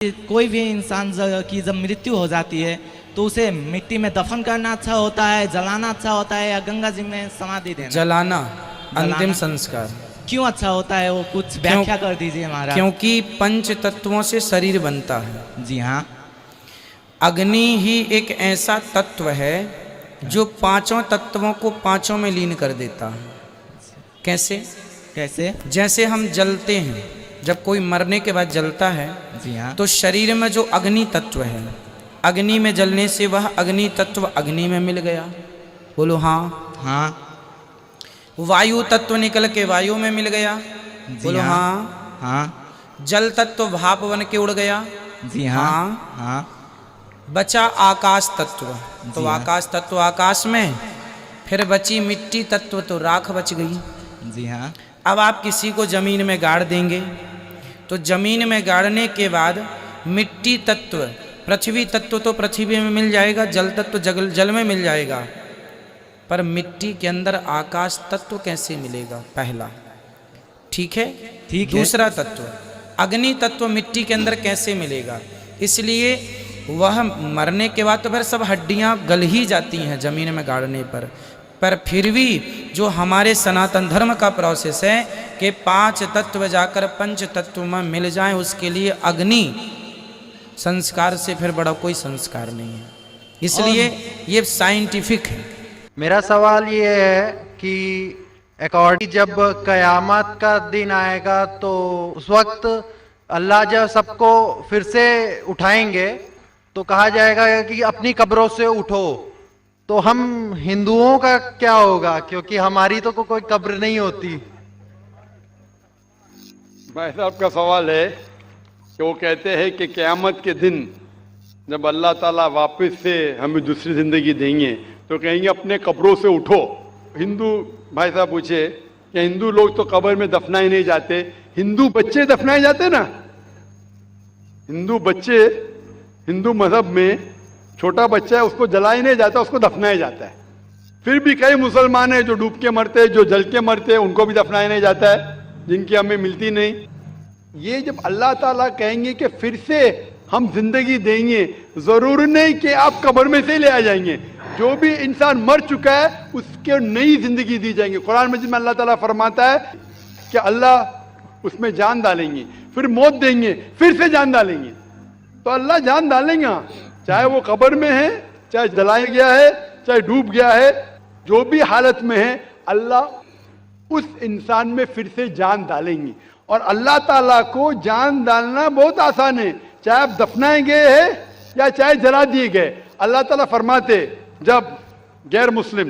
कोई भी इंसान की जब मृत्यु हो जाती है तो उसे मिट्टी में दफन करना अच्छा होता है, जलाना अच्छा होता है, या गंगा जी में समाधि देना? जलाना, अंतिम संस्कार। क्यों अच्छा होता है वो कुछ व्याख्या कर दीजिए महाराज। क्योंकि पंच तत्वों से शरीर बनता है। जी हाँ। अग्नि ही एक ऐसा तत्व है जो पांचों तत्वों को पांचों में लीन कर देता है। कैसे? कैसे? जैसे हम जलते हैं, जब कोई मरने के बाद जलता है, जी हाँ, तो शरीर में जो अग्नि तत्व है, अग्नि में जलने से वह अग्नि तत्व अग्नि में मिल गया। बोलो हाँ। हाँ। वायु तत्व निकल के वायु में मिल गया। बोलो हाँ। हाँ। जल तत्व भाप बन के उड़ गया। जी हाँ। हाँ। बचा आकाश तत्व, तो आकाश तत्व आकाश में, फिर बची मिट्टी तत्व तो राख बच गई। जी हाँ। अब आप किसी को जमीन में गाड़ देंगे तो जमीन में गाड़ने के बाद मिट्टी तत्व, पृथ्वी तत्व तो पृथ्वी में मिल जाएगा, जल तत्व जल में मिल जाएगा, पर मिट्टी के अंदर आकाश तत्व कैसे मिलेगा? पहला, ठीक है। ठीक है। दूसरा तत्व अग्नि तत्व मिट्टी के अंदर कैसे मिलेगा? इसलिए वह मरने के बाद तो फिर सब हड्डियां गल ही जाती हैं जमीन में गाड़ने पर फिर भी जो हमारे सनातन धर्म का प्रोसेस है कि पांच तत्व जाकर पंच तत्व में मिल जाएं, उसके लिए अग्नि संस्कार से फिर बड़ा कोई संस्कार नहीं है। इसलिए ये साइंटिफिक है। मेरा सवाल ये है कि अकॉर्डिंग जब कयामत का दिन आएगा तो उस वक्त अल्लाह जब सबको फिर से उठाएंगे तो कहा जाएगा कि अपनी कब्रों से उठो, तो हम हिंदुओं का क्या होगा? क्योंकि हमारी तो कोई कब्र नहीं होती। भाई साहब का सवाल है कि वो कहते हैं कि क़यामत के दिन जब अल्लाह ताला वापस से हमें दूसरी ज़िंदगी देंगे तो कहेंगे अपने कब्रों से उठो। हिंदू भाई साहब पूछे कि हिंदू लोग तो कब्र में दफनाए नहीं जाते, हिंदू बच्चे दफनाए जाते ना। हिंदू बच्चे, हिंदू मजहब में छोटा बच्चा है उसको जलाया नहीं जाता, उसको दफनाया जाता है। फिर भी कई मुसलमान हैं जो डूब के मरते हैं, जो जल के मरते हैं, उनको भी दफनाया नहीं जाता है, जिनकी हमें मिलती नहीं। ये जब अल्लाह ताला कहेंगे कि फिर से हम जिंदगी देंगे, जरूर नहीं कि आप कब्र में से ले आ जाएंगे। जो भी इंसान मर चुका है उसके नई जिंदगी दी जाएंगे। कुरान मजीद में अल्लाह ताला फरमाता है कि अल्लाह उसमें जान डालेंगे, फिर मौत देंगे, फिर से जान डालेंगे। तो अल्लाह जान डालेंगे, चाहे वो कब्र में है, चाहे जलाया गया है, चाहे डूब गया है, जो भी हालत में है, अल्लाह उस इंसान में फिर से जान डालेंगे। और अल्लाह ताला को जान डालना बहुत आसान है, चाहे आप दफनाए गए हैं या चाहे जला दिए गए। अल्लाह ताला फरमाते जब गैर मुस्लिम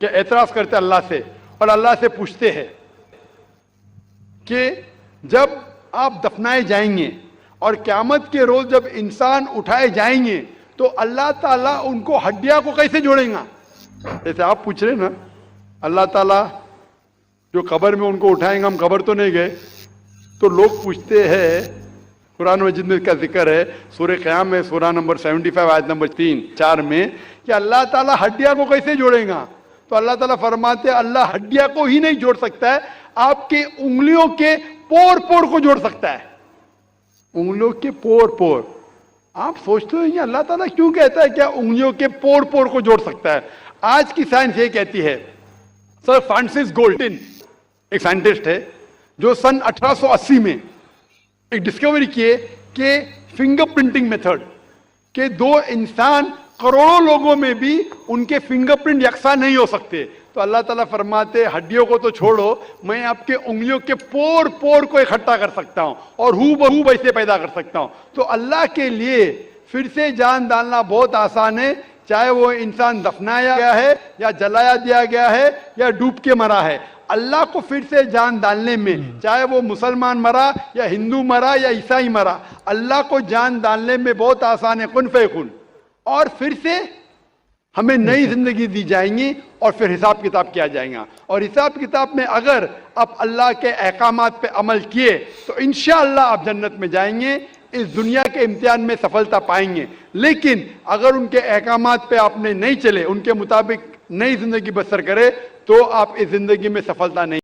के एतराज करते अल्लाह से और अल्लाह से पूछते हैं कि जब आप दफनाए जाएंगे और क़यामत के रोज जब इंसान उठाए जाएंगे तो अल्लाह ताला उनको हड्डियां को कैसे जोड़ेगा? जैसे आप पूछ रहे ना, अल्लाह ताला जो कब्र में उनको उठाएंगे, हम कब्र तो नहीं गए, तो लोग पूछते हैं, कुरान मजीद में इसका जिक्र है सूरह क़याम में, सूरह नंबर 75 आयत नंबर 3-4 में, कि अल्लाह ताला हड्डियां को कैसे जोड़ेगा? तो अल्लाह ताला फरमाते हैं अल्लाह हड्डियां को ही नहीं जोड़ सकता है, आपके उंगलियों के पोर पोर को जोड़ सकता है। उंगलियों के पोर पोर। आप सोचते हो ये अल्लाह ताला क्यों कहता है क्या उंगलियों के पोर पोर को जोड़ सकता है? आज की साइंस ये कहती है, सर फ्रांसिस गोल्टिन एक साइंटिस्ट है जो सन 1880 में एक डिस्कवरी किए कि फिंगर प्रिंटिंग मेथड के दो इंसान करोड़ों लोगों में भी उनके फिंगरप्रिंट यकसा नहीं हो सकते। तो अल्लाह ताला फरमाते हड्डियों को तो छोड़ो, मैं आपके उंगलियों के पोर पोर को इकट्ठा कर सकता हूं और हू बहू वैसे पैदा कर सकता हूं। तो अल्लाह के लिए फिर से जान डालना बहुत आसान है, चाहे वो इंसान दफनाया गया है या जलाया दिया गया है या डूब के मरा है। अल्लाह को फिर से जान डालने में, चाहे वो मुसलमान मरा या हिंदू मरा या ईसाई मरा, अल्लाह को जान डालने में बहुत आसान है, कुन फयकुन। और फिर से हमें नई जिंदगी दी जाएंगी और फिर हिसाब किताब किया जाएगा। और हिसाब किताब में अगर आप अल्लाह के अहकामात पे अमल किए तो इंशाअल्लाह आप जन्नत में जाएंगे, इस दुनिया के इम्तिहान में सफलता पाएंगे। लेकिन अगर उनके अहकामात पे आपने नहीं चले, उनके मुताबिक नई जिंदगी बसर करे, तो आप इस जिंदगी में सफलता नहीं